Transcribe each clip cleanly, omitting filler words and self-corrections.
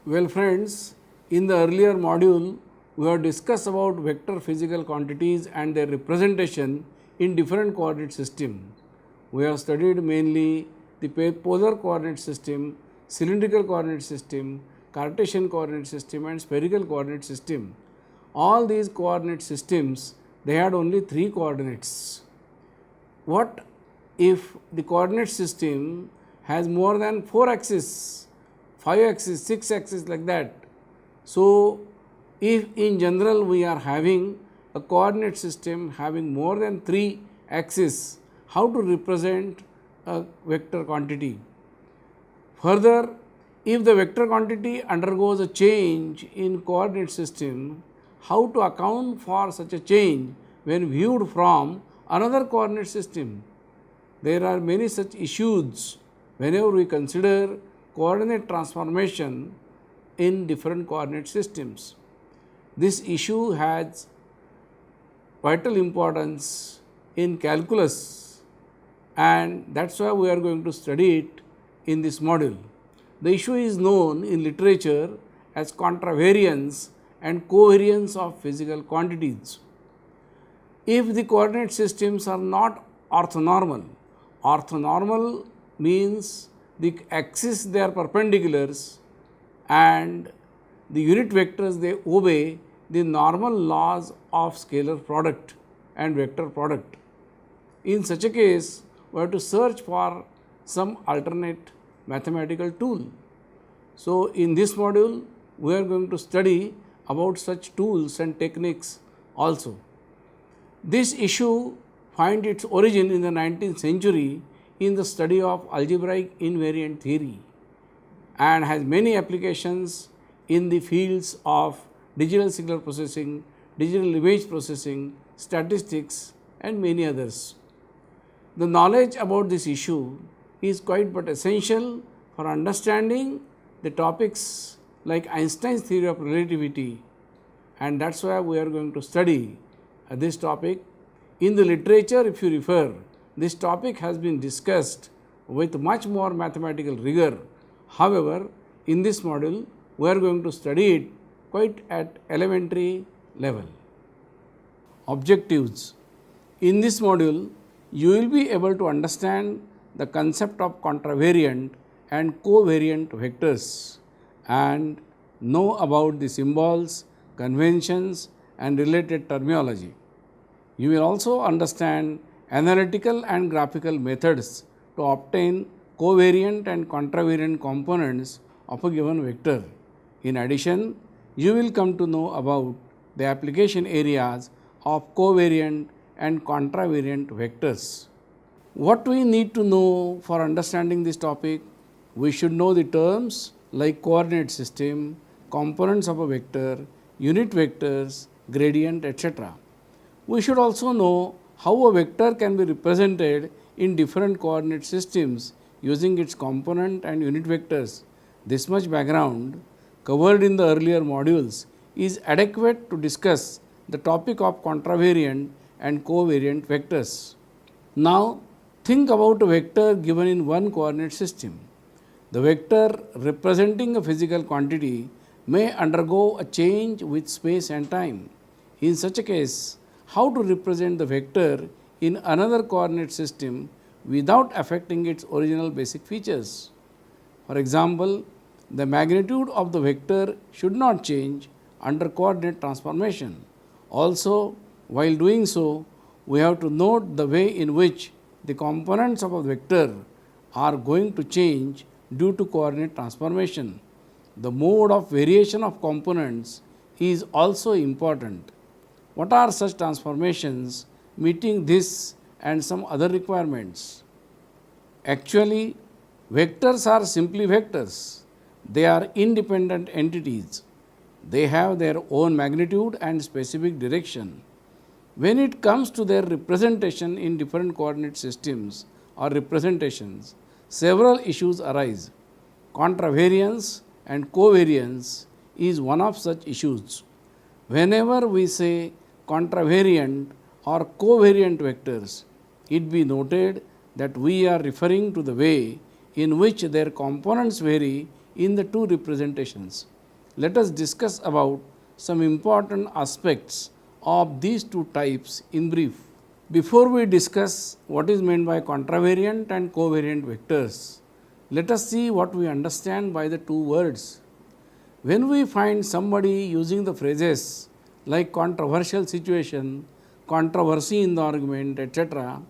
Well friends, in the earlier module, we have discussed about vector physical quantities and their representation in different coordinate system. We have studied mainly the polar coordinate system, cylindrical coordinate system, Cartesian coordinate system and spherical coordinate system. All these coordinate systems, they had only 3 coordinates. What if the coordinate system has more than 4 axes, 5 axes, 6 axes like that? So, if in general we are having a coordinate system having more than 3 axes, how to represent a vector quantity? Further, if the vector quantity undergoes a change in coordinate system, how to account for such a change when viewed from another coordinate system? There are many such issues whenever we consider coordinate transformation in different coordinate systems. This issue has vital importance in calculus, and that is why we are going to study it in this module. The issue is known in literature as contravariance and covariance of physical quantities. If the coordinate systems are not orthonormal, orthonormal means the axis they are perpendiculars and the unit vectors they obey the normal laws of scalar product and vector product. In such a case, we have to search for some alternate mathematical tool. So, in this module, we are going to study about such tools and techniques also. This issue finds its origin in the 19th century in the study of algebraic invariant theory and has many applications in the fields of digital signal processing, digital image processing, statistics and many others. The knowledge about this issue is quite but essential for understanding the topics like Einstein's theory of relativity, and that is why we are going to study this topic. In the literature, if you refer, this topic has been discussed with much more mathematical rigor. However, in this module, we are going to study it quite at elementary level. Objectives. In this module, you will be able to understand the concept of contravariant and covariant vectors and know about the symbols, conventions and related terminology. You will also understand analytical and graphical methods to obtain covariant and contravariant components of a given vector. In addition, you will come to know about the application areas of covariant and contravariant vectors. What we need to know for understanding this topic? We should know the terms like coordinate system, components of a vector, unit vectors, gradient, etc. We should also know how a vector can be represented in different coordinate systems using its component and unit vectors. This much background covered in the earlier modules is adequate to discuss the topic of contravariant and covariant vectors. Now, think about a vector given in one coordinate system. The vector representing a physical quantity may undergo a change with space and time. In such a case, how to represent the vector in another coordinate system without affecting its original basic features? For example, the magnitude of the vector should not change under coordinate transformation. Also, while doing so, we have to note the way in which the components of a vector are going to change due to coordinate transformation. The mode of variation of components is also important. What are such transformations meeting this and some other requirements? Actually, vectors are simply vectors. They are independent entities. They have their own magnitude and specific direction. When it comes to their representation in different coordinate systems or representations, several issues arise. Contravariance and covariance is one of such issues. Whenever we say contravariant or covariant vectors, it be noted that we are referring to the way in which their components vary in the two representations. let us discuss about some important aspects of these two types in brief. Before we discuss what is meant by contravariant and covariant vectors, let us see what we understand by the two words. When we find somebody using the phrases like controversial situation, controversy in the argument, etc.,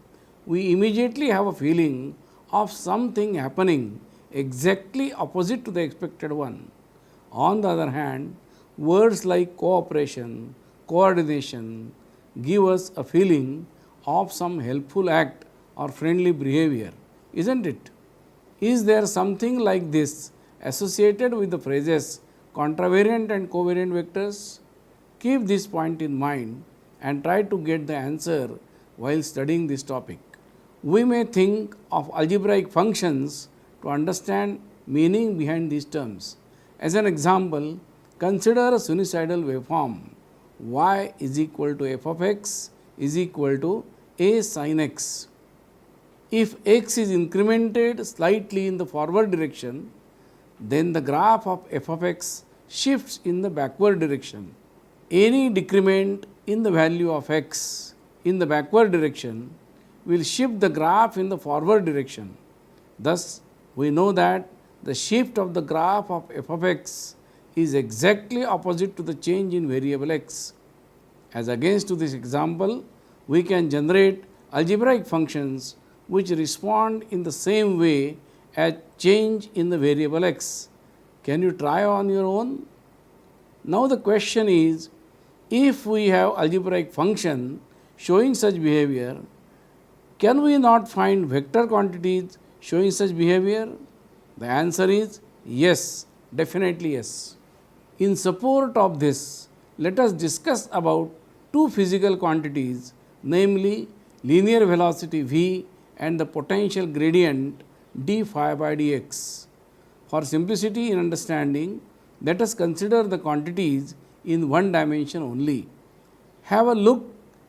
we immediately have a feeling of something happening exactly opposite to the expected one. On the other hand, words like cooperation, coordination give us a feeling of some helpful act or friendly behavior, isn't it? Is there something like this associated with the phrases contravariant and covariant vectors? Keep this point in mind and try to get the answer while studying this topic. We may think of algebraic functions to understand meaning behind these terms. As an example, consider a sinusoidal waveform y is equal to f of x is equal to a sin x. If x is incremented slightly in the forward direction, then the graph of f of x shifts in the backward direction. Any decrement in the value of x in the backward direction will shift the graph in the forward direction. Thus, we know that the shift of the graph of f of x is exactly opposite to the change in variable x. As against to this example, we can generate algebraic functions which respond in the same way as change in the variable x. Can you try on your own? Now the question is, if we have algebraic function showing such behavior, can we not find vector quantities showing such behavior? The answer is yes, definitely yes. In support of this, let us discuss about two physical quantities, namely linear velocity v and the potential gradient d phi by dx. For simplicity in understanding, let us consider the quantities in one dimension only. Have a look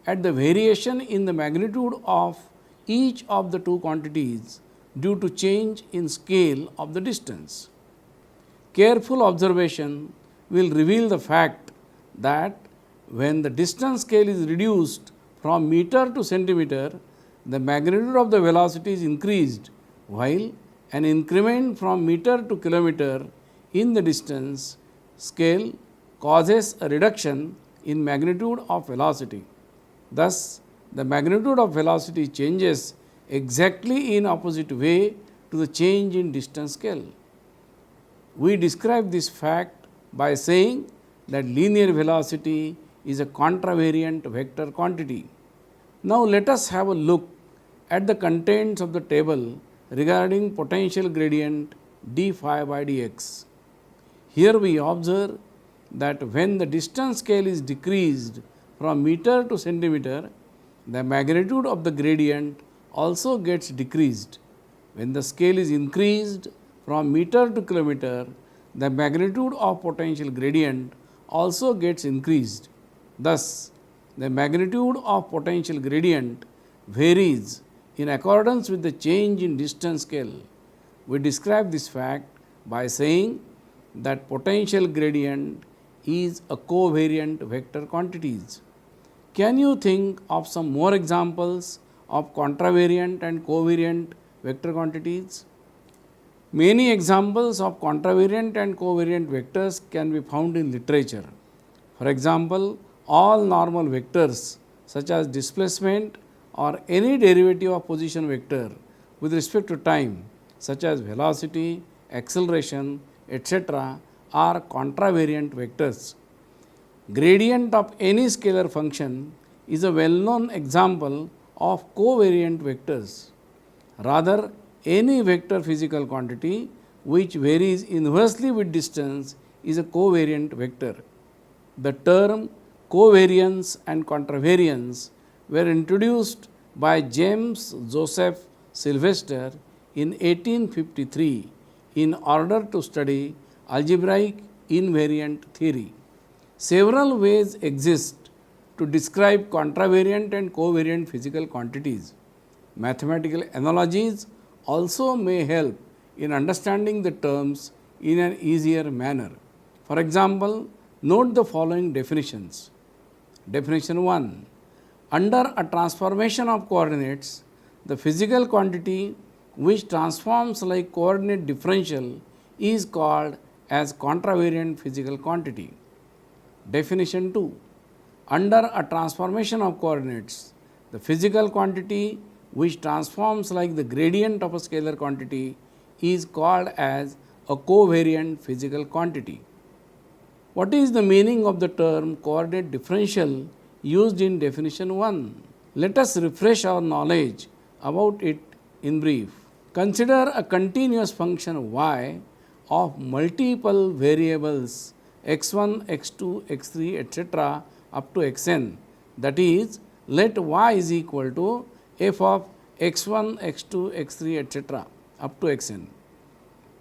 at the variation in the magnitude of each of the two quantities due to change in scale of the distance. Careful observation will reveal the fact that when the distance scale is reduced from meter to centimeter, the magnitude of the velocity is increased, while an increment from meter to kilometer in the distance scale causes a reduction in magnitude of velocity. Thus, the magnitude of velocity changes exactly in opposite way to the change in distance scale. We describe this fact by saying that linear velocity is a contravariant vector quantity. Now, let us have a look at the contents of the table regarding potential gradient d phi by dx. Here we observe that when the distance scale is decreased from meter to centimeter, the magnitude of the gradient also gets decreased. When the scale is increased from meter to kilometer, the magnitude of potential gradient also gets increased. Thus, the magnitude of potential gradient varies in accordance with the change in distance scale. We describe this fact by saying that potential gradient is a covariant vector quantities. Can you think of some more examples of contravariant and covariant vector quantities? Many examples of contravariant and covariant vectors can be found in literature. For example, all normal vectors such as displacement or any derivative of position vector with respect to time such as velocity, acceleration, etc. are contravariant vectors. Gradient of any scalar function is a well-known example of covariant vectors. Rather, any vector physical quantity which varies inversely with distance is a covariant vector. The term covariance and contravariance were introduced by James Joseph Sylvester in 1853 in order to study algebraic invariant theory. Several ways exist to describe contravariant and covariant physical quantities. Mathematical analogies also may help in understanding the terms in an easier manner. For example, note the following definitions. Definition 1. Under a transformation of coordinates, the physical quantity which transforms like coordinate differential is called as contravariant physical quantity. Definition 2. Under a transformation of coordinates, the physical quantity which transforms like the gradient of a scalar quantity is called as a covariant physical quantity. What is the meaning of the term coordinate differential used in definition 1? Let us refresh our knowledge about it in brief. Consider a continuous function y of multiple variables x1, x2, x3, etc. up to xn. That is, let y is equal to f of x1, x2, x3, etc. up to xn.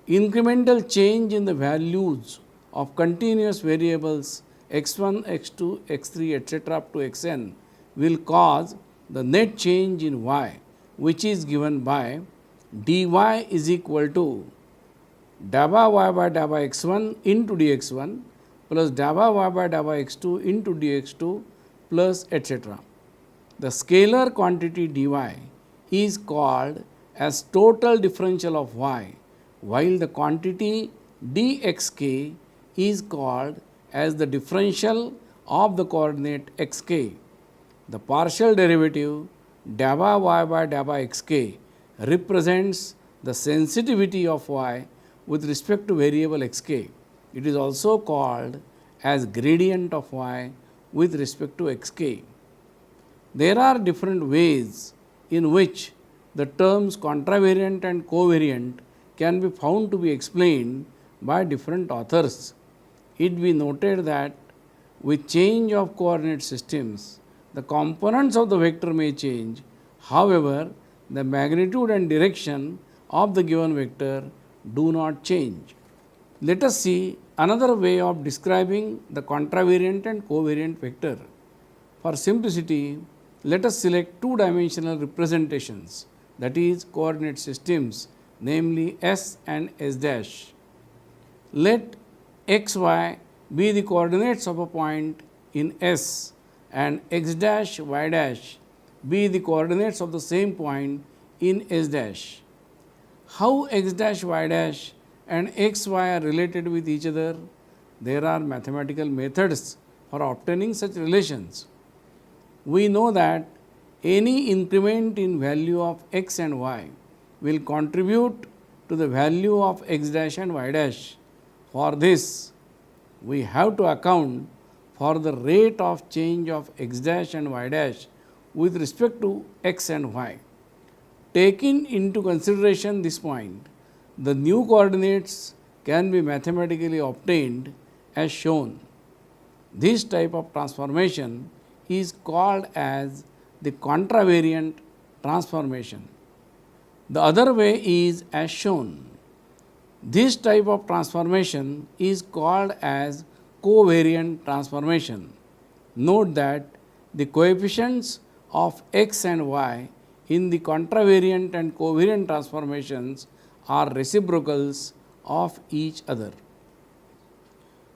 Incremental change in the values of continuous variables x1, x2, x3, etc. up to xn will cause the net change in y, which is given by dy is equal to dabba y by dabba x1 into dx1 plus dabba y by dabba x2 into dx2 plus etc. The scalar quantity dy is called as total differential of y, while the quantity dxk is called as the differential of the coordinate xk. The partial derivative dabba y by dabba xk represents the sensitivity of y with respect to variable xk. It is also called as gradient of y with respect to xk. There are different ways in which the terms contravariant and covariant can be found to be explained by different authors. It be noted that with change of coordinate systems, the components of the vector may change. However, the magnitude and direction of the given vector do not change. Let us see another way of describing the contravariant and covariant vector. For simplicity, let us select two-dimensional representations, that is coordinate systems, namely s and s dash. Let x, y be the coordinates of a point in S and x dash, y dash be the coordinates of the same point in S dash. How x dash, y dash and x, y are related with each other? There are mathematical methods for obtaining such relations. We know that any increment in value of x and y will contribute to the value of x dash and y dash. For this, we have to account for the rate of change of x dash and y dash with respect to x and y. Taking into consideration this point, the new coordinates can be mathematically obtained as shown. This type of transformation is called as the contravariant transformation. The other way is as shown. This type of transformation is called as covariant transformation. Note that the coefficients of x and y in the contravariant and covariant transformations are reciprocals of each other.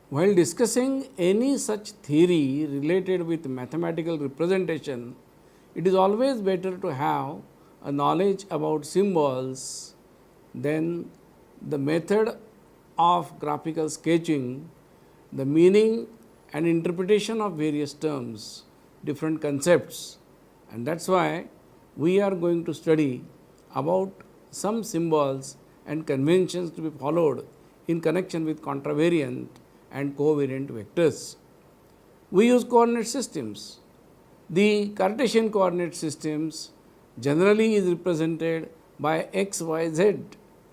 While discussing any such theory related with mathematical representation, it is always better to have a knowledge about symbols, then the method of graphical sketching, the meaning and interpretation of various terms, different concepts, and that is why we are going to study about some symbols and conventions to be followed in connection with contravariant and covariant vectors. We use coordinate systems. The Cartesian coordinate systems generally is represented by x, y, z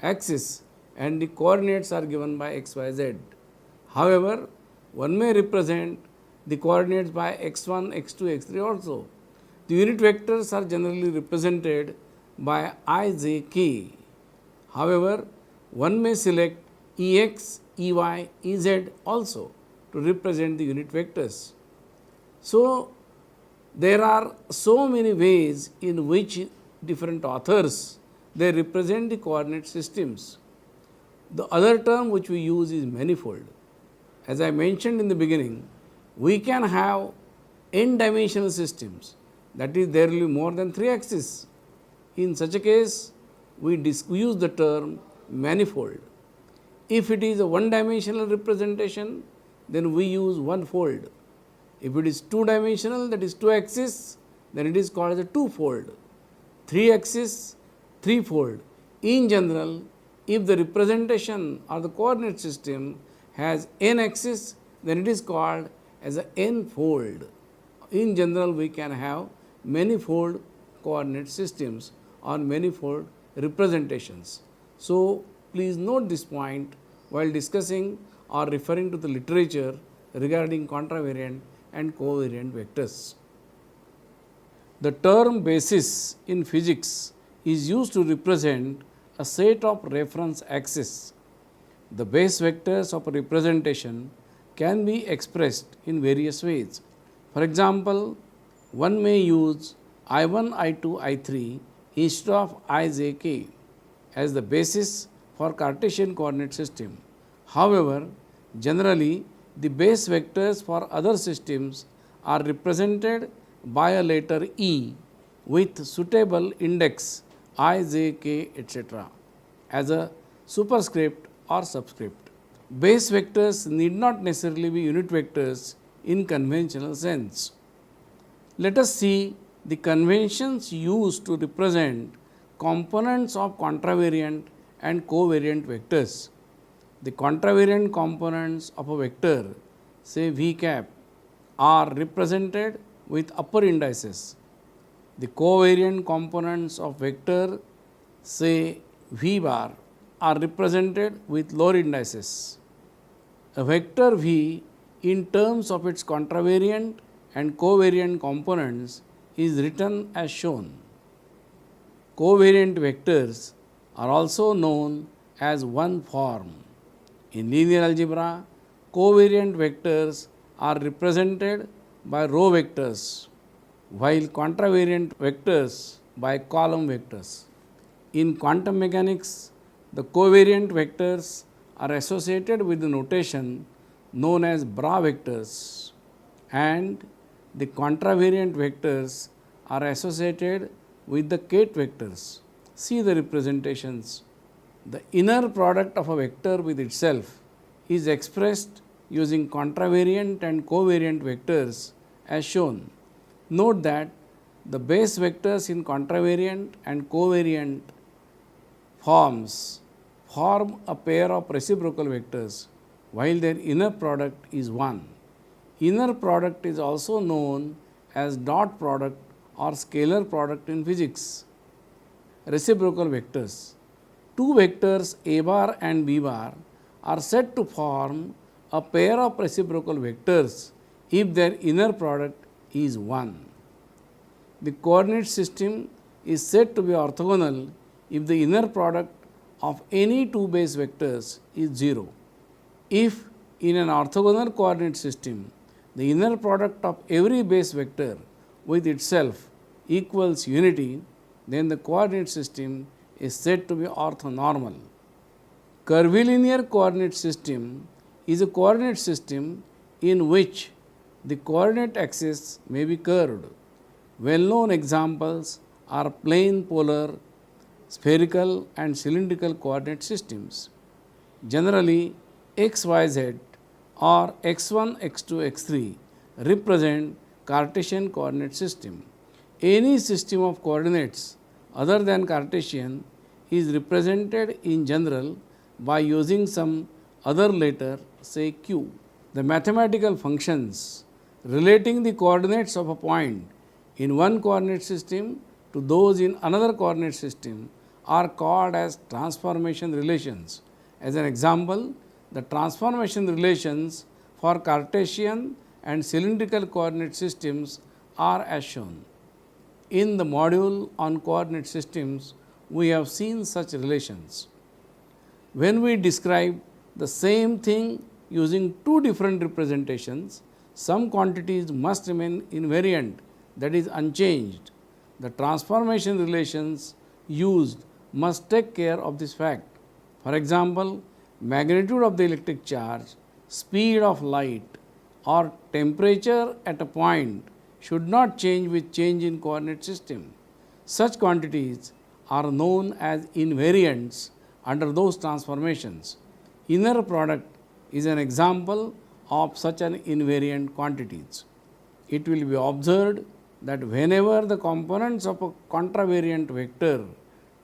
axis and the coordinates are given by x, y, z. However, one may represent the coordinates by x1, x2, x3 also. The unit vectors are generally represented by I, j, k. However, one may select Ex, Ey, Ez also to represent the unit vectors. So, there are so many ways in which different authors they represent the coordinate systems. The other term which we use is manifold. As I mentioned in the beginning, we can have n dimensional systems, that is there will be more than 3 axes. In such a case, we use the term manifold. If it is a one dimensional representation, then we use one fold. If it is two dimensional, that is 2 axis, then it is called as a two fold. 3 axis, three fold. In general, if the representation or the coordinate system has n axis, then it is called as a n fold. In general, we can have manifold coordinate systems or manifold representations. So, please note this point while discussing or referring to the literature regarding contravariant and covariant vectors. The term basis in physics is used to represent a set of reference axes. The base vectors of a representation can be expressed in various ways. For example, one may use I1, I2, I3 instead of I, j, k as the basis for Cartesian coordinate system. However, generally the base vectors for other systems are represented by a letter E with suitable index I, j, k, etc. as a superscript or subscript. Base vectors need not necessarily be unit vectors in conventional sense. Let us see the conventions used to represent components of contravariant and covariant vectors. The contravariant components of a vector, say v cap, are represented with upper indices. The covariant components of vector, say v bar, are represented with lower indices. A vector v in terms of its contravariant and covariant components is written as shown. Covariant vectors are also known as one form. In linear algebra, covariant vectors are represented by row vectors, while contravariant vectors by column vectors. In quantum mechanics, the covariant vectors are associated with the notation known as bra vectors, and the contravariant vectors are associated with the Kate vectors. See the representations. The inner product of a vector with itself is expressed using contravariant and covariant vectors as shown. Note that the base vectors in contravariant and covariant forms form a pair of reciprocal vectors, while their inner product is 1. Inner product is also known as dot product or scalar product in physics. Reciprocal vectors. Two vectors A bar and B bar are said to form a pair of reciprocal vectors if their inner product is 1. The coordinate system is said to be orthogonal if the inner product of any two base vectors is 0. If in an orthogonal coordinate system, the inner product of every base vector with itself equals unity, then the coordinate system is said to be orthonormal. Curvilinear coordinate system is a coordinate system in which the coordinate axis may be curved. Well-known examples are plane polar, spherical and cylindrical coordinate systems. Generally, x, y, z or x1, x2, x3 represent Cartesian coordinate system. Any system of coordinates other than Cartesian is represented in general by using some other letter, say q. The mathematical functions relating the coordinates of a point in one coordinate system to those in another coordinate system are called as transformation relations. As an example, the transformation relations for Cartesian and cylindrical coordinate systems are as shown. In the module on coordinate systems, we have seen such relations. When we describe the same thing using two different representations, some quantities must remain invariant, that is unchanged. The transformation relations used must take care of this fact. For example, magnitude of the electric charge speed of light or temperature at a point should not change with change in coordinate system. Such quantities are known as invariants under those transformations. Inner product is an example of such an invariant quantities. It will be observed that whenever the components of a contravariant vector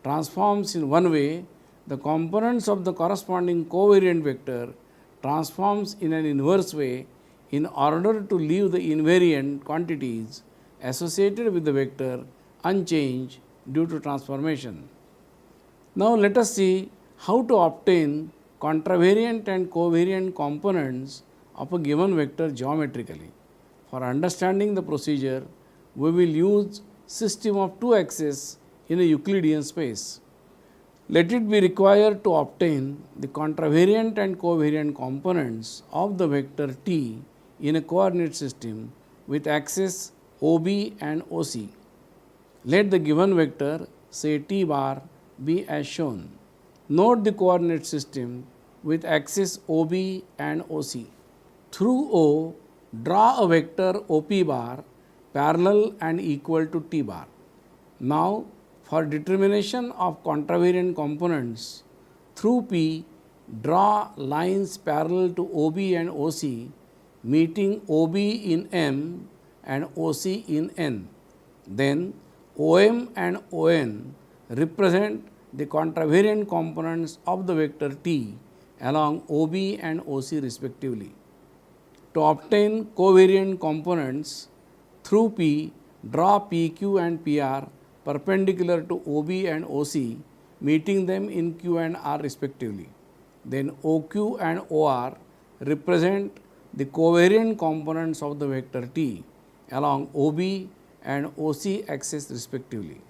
transforms in one way, the components of the corresponding covariant vector transforms in an inverse way in order to leave the invariant quantities associated with the vector unchanged due to transformation. Now, let us see how to obtain contravariant and covariant components of a given vector geometrically. For understanding the procedure, we will use system of two axes in a Euclidean space. Let it be required to obtain the contravariant and covariant components of the vector t in a coordinate system with axes OB and OC. Let the given vector, say t bar, be as shown. Note the coordinate system with axes OB and OC. Through O, draw a vector OP bar parallel and equal to t bar. Now, for determination of contravariant components, through P, draw lines parallel to OB and OC, meeting OB in M and OC in N. Then, OM and ON represent the contravariant components of the vector t along OB and OC respectively. To obtain covariant components, through P, draw PQ and PR perpendicular to OB and OC, meeting them in Q and R respectively. Then OQ and OR represent the covariant components of the vector t along OB and OC axis respectively.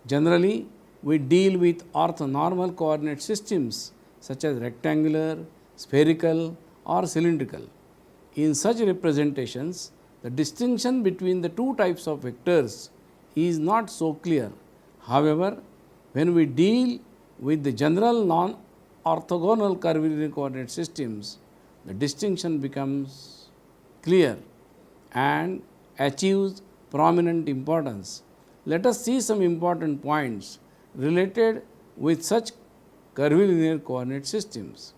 Generally, we deal with orthonormal coordinate systems such as rectangular, spherical or cylindrical. In such representations, the distinction between the two types of vectors is not so clear. However, when we deal with the general non-orthogonal curvilinear coordinate systems, the distinction becomes clear and achieves prominent importance. Let us see some important points related with such curvilinear coordinate systems.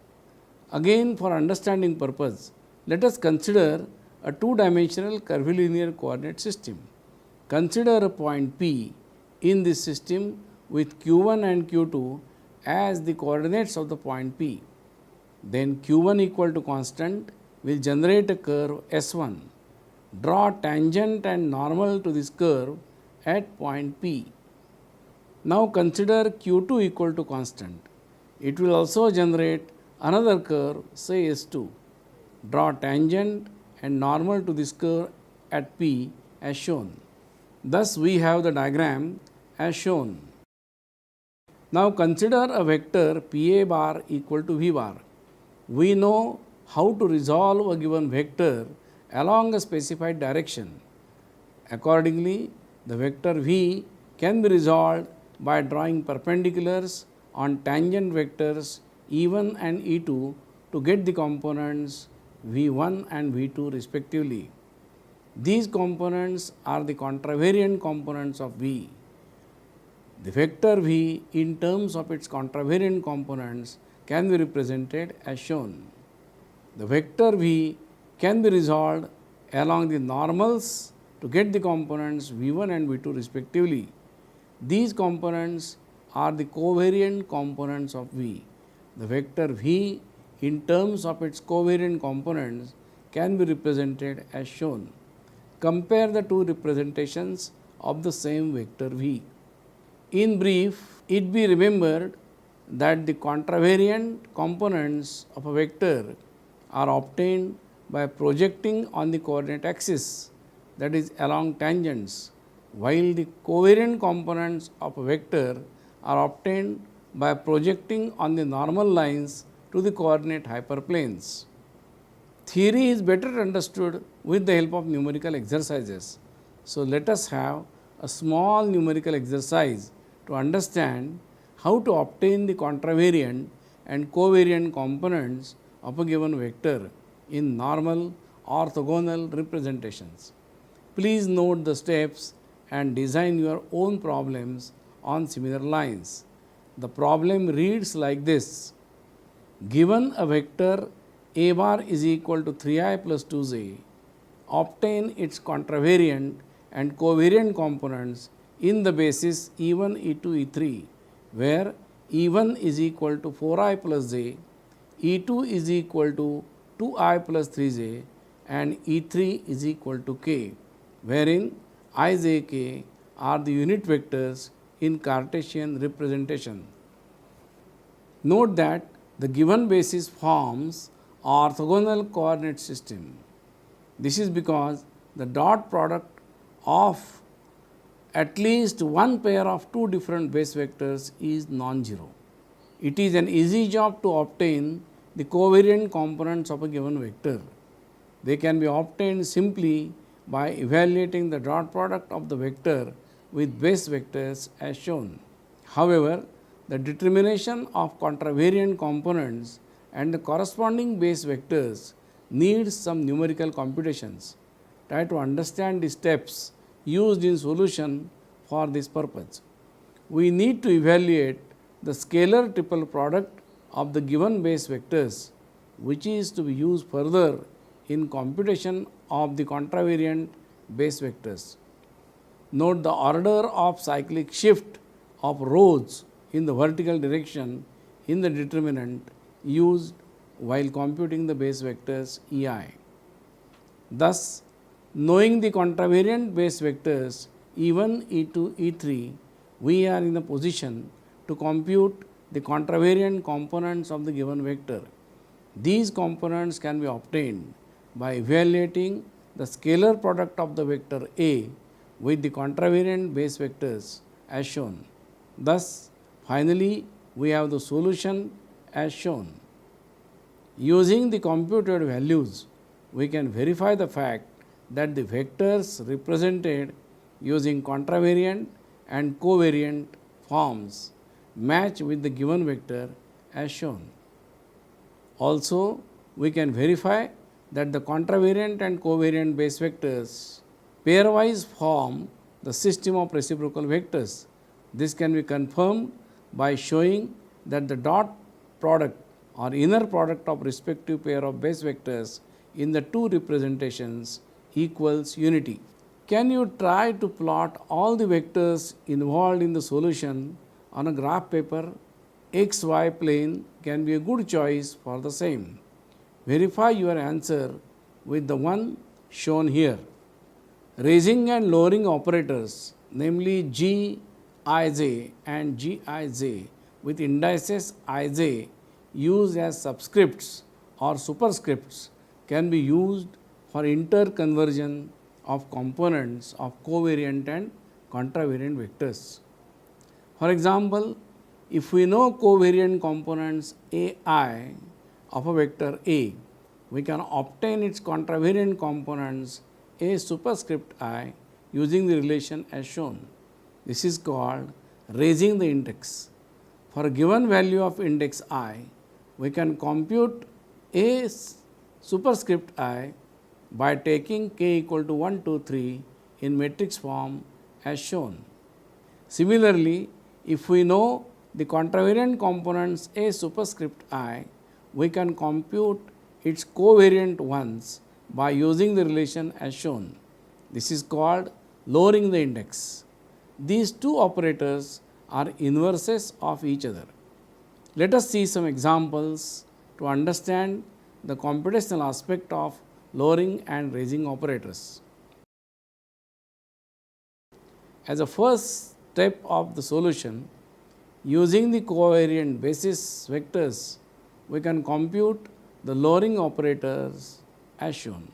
Again, for understanding purpose, let us consider a two-dimensional curvilinear coordinate system. Consider a point P in this system with q1 and q2 as the coordinates of the point P. Then q1 equal to constant will generate a curve S1. Draw tangent and normal to this curve at point P. Now consider q2 equal to constant. It will also generate another curve, say S2. Draw tangent and normal to this curve at P as shown. Thus, we have the diagram as shown. Now, consider a vector PA bar equal to V bar. We know how to resolve a given vector along a specified direction. Accordingly, the vector V can be resolved by drawing perpendiculars on tangent vectors E1 and E2 to get the components V1 and V2 respectively. These components are the contravariant components of V. The vector V in terms of its contravariant components can be represented as shown. The vector V can be resolved along the normals to get the components V1 and V2 respectively. These components are the covariant components of V. The vector V in terms of its covariant components can be represented as shown. Compare the two representations of the same vector V. In brief, it be remembered that the contravariant components of a vector are obtained by projecting on the coordinate axis, that is along tangents, while the covariant components of a vector are obtained by projecting on the normal lines to the coordinate hyperplanes. Theory is better understood with the help of numerical exercises. So, let us have a small numerical exercise to understand how to obtain the contravariant and covariant components of a given vector in normal orthogonal representations. Please note the steps and design your own problems on similar lines. The problem reads like this: given a vector a bar is equal to 3i plus 2j, obtain its contravariant and covariant components in the basis E1, E2, E3, where E1 is equal to 4i plus j, E2 is equal to 2i plus 3j, and E3 is equal to k, wherein I, j, k are the unit vectors in Cartesian representation. Note that the given basis forms orthogonal coordinate system. This is because the dot product of at least one pair of two different base vectors is non-zero. It is an easy job to obtain the covariant components of a given vector. They can be obtained simply by evaluating the dot product of the vector with base vectors as shown. However, the determination of contravariant components and the corresponding base vectors needs some numerical computations. Try to understand the steps used in solution for this purpose. We need to evaluate the scalar triple product of the given base vectors, which is to be used further in computation of the contravariant base vectors. Note the order of cyclic shift of rows in the vertical direction in the determinant used while computing the base vectors EI. Thus, knowing the contravariant base vectors E1, E2, E3, we are in a position to compute the contravariant components of the given vector. These components can be obtained by evaluating the scalar product of the vector A with the contravariant base vectors as shown. Thus, finally, we have the solution as shown. Using the computed values, we can verify the fact that the vectors represented using contravariant and covariant forms match with the given vector as shown. Also, we can verify that the contravariant and covariant base vectors pairwise form the system of reciprocal vectors. This can be confirmed by showing that the dot product or inner product of respective pair of base vectors in the two representations equals unity. Can you try to plot all the vectors involved in the solution on a graph paper? XY plane can be a good choice for the same. Verify your answer with the one shown here. Raising and lowering operators, namely Gij and Gij with indices ij used as subscripts or superscripts, can be used for interconversion of components of covariant and contravariant vectors. For example, if we know covariant components ai of a vector A, we can obtain its contravariant components A superscript I using the relation as shown. This is called raising the index. For a given value of index I, we can compute A superscript I by taking k equal to 1, 2, 3 in matrix form as shown. Similarly, if we know the contravariant components A superscript I, we can compute its covariant ones by using the relation as shown. This is called lowering the index. These two operators are inverses of each other. Let us see some examples to understand the computational aspect of lowering and raising operators. As a first step of the solution, using the covariant basis vectors, we can compute the lowering operators as shown.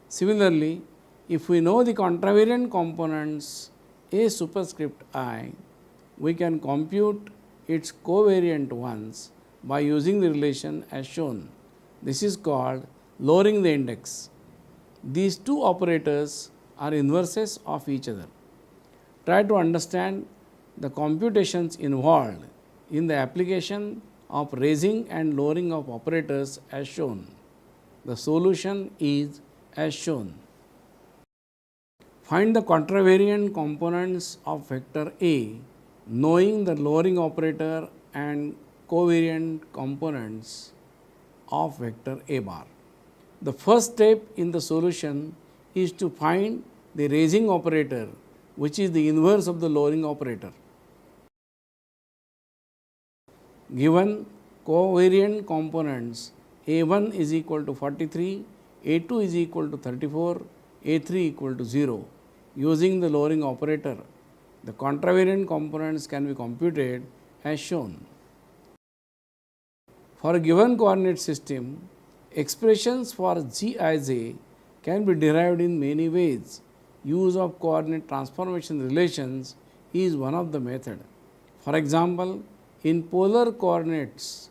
Similarly, if we know the contravariant components A superscript I, we can compute its covariant ones by using the relation as shown. This is called lowering the index. These two operators are inverses of each other. Try to understand the computations involved in the application of raising and lowering of operators as shown. The solution is as shown. Find the contravariant components of vector A knowing the lowering operator and covariant components of vector A bar. The first step in the solution is to find the raising operator, which is the inverse of the lowering operator. Given covariant components A1 is equal to 43, A2 is equal to 34, A3 equal to 0. Using the lowering operator, the contravariant components can be computed as shown. For a given coordinate system, expressions for Gij can be derived in many ways. Use of coordinate transformation relations is one of the methods. For example, in polar coordinates,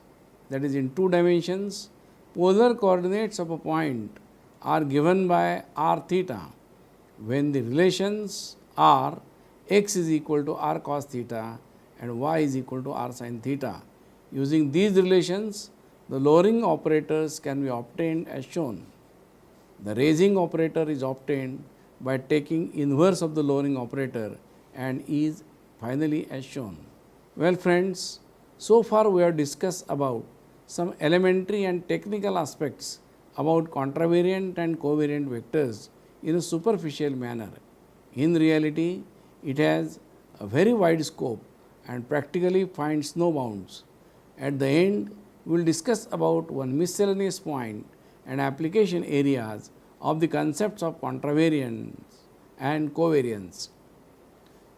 that is in 2 dimensions, polar coordinates of a point are given by r theta when the relations are x is equal to r cos theta and y is equal to r sin theta. Using these relations, the lowering operators can be obtained as shown. The raising operator is obtained by taking inverse of the lowering operator and is finally as shown. Well friends, so far we have discussed about some elementary and technical aspects about contravariant and covariant vectors in a superficial manner. In reality, it has a very wide scope and practically finds no bounds. At the end, we will discuss about one miscellaneous point and application areas of the concepts of contravariance and covariance.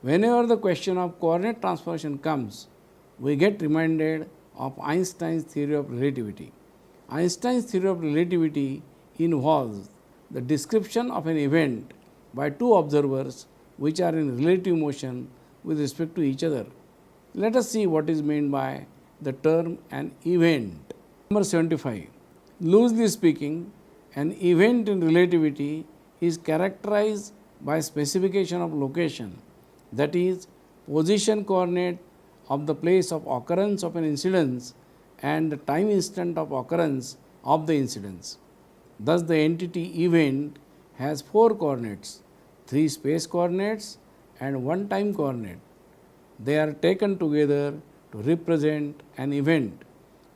Whenever the question of coordinate transformation comes, we get reminded of Einstein's theory of relativity. Einstein's theory of relativity involves the description of an event by two observers which are in relative motion with respect to each other. Let us see what is meant by the term an event. Number 75. Loosely speaking, an event in relativity is characterized by specification of location, that is, position coordinate of the place of occurrence of an incidence and the time instant of occurrence of the incidence. Thus, the entity event has 4 coordinates, 3 space coordinates and 1 time coordinate. They are taken together to represent an event.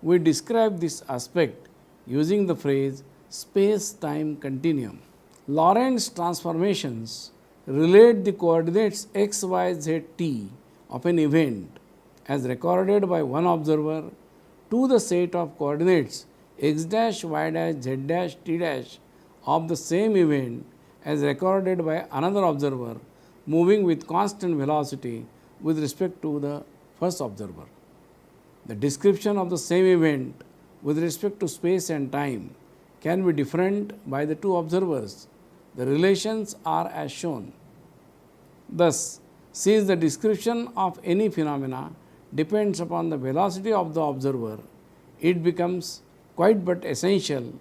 We describe this aspect using the phrase space-time continuum. Lorentz transformations relate the coordinates x, y, z, t of an event as recorded by one observer to the set of coordinates x dash, y dash, z dash, t dash of the same event as recorded by another observer moving with constant velocity with respect to the first observer. The description of the same event with respect to space and time can be different by the two observers. The relations are as shown. Thus, since the description of any phenomena depends upon the velocity of the observer, it becomes quite but essential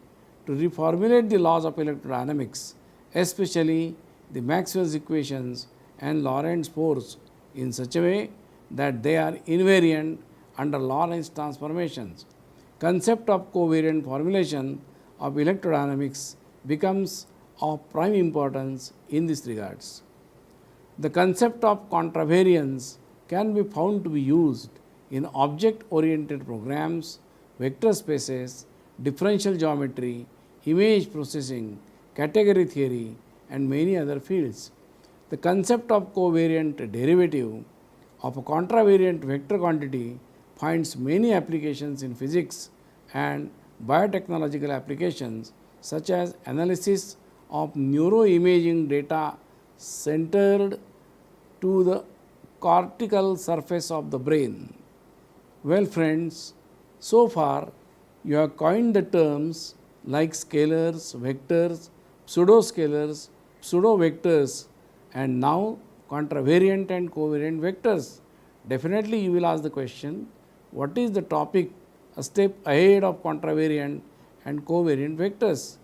to reformulate the laws of electrodynamics, especially the Maxwell's equations and Lorentz force, in such a way that they are invariant under Lorentz transformations. Concept of covariant formulation of electrodynamics becomes of prime importance in this regards. The concept of contravariance can be found to be used in object-oriented programs, vector spaces, differential geometry, image processing, category theory, and many other fields. The concept of covariant derivative of a contravariant vector quantity finds many applications in physics and biotechnological applications such as analysis of neuroimaging data centered to the cortical surface of the brain. Well friends, so far you have coined the terms like scalars, vectors, pseudoscalars, pseudovectors, and now contravariant and covariant vectors. Definitely you will ask the question, what is the topic a step ahead of contravariant and covariant vectors?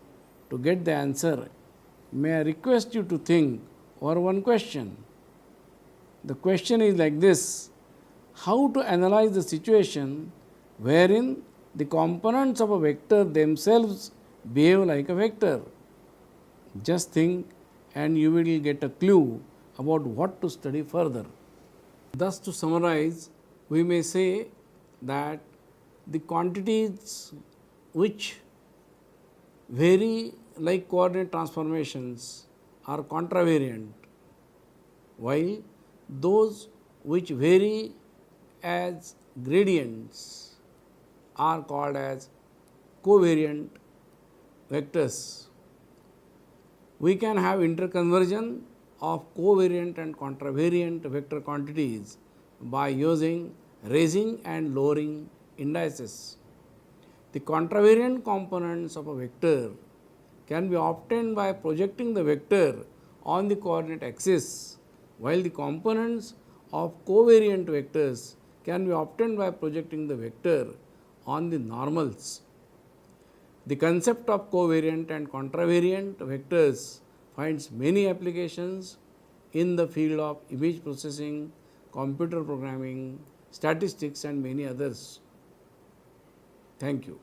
To get the answer, may I request you to think over one question. The question is like this: how to analyze the situation wherein the components of a vector themselves behave like a vector. Just think and you will get a clue about what to study further. Thus, to summarize, we may say that the quantities which vary like coordinate transformations are contravariant, while those which vary as gradients are called as covariant vectors. We can have interconversion of covariant and contravariant vector quantities by using raising and lowering indices. The contravariant components of a vector can be obtained by projecting the vector on the coordinate axis, while the components of covariant vectors can be obtained by projecting the vector on the normals. The concept of covariant and contravariant vectors finds many applications in the field of image processing, computer programming, statistics and many others. Thank you.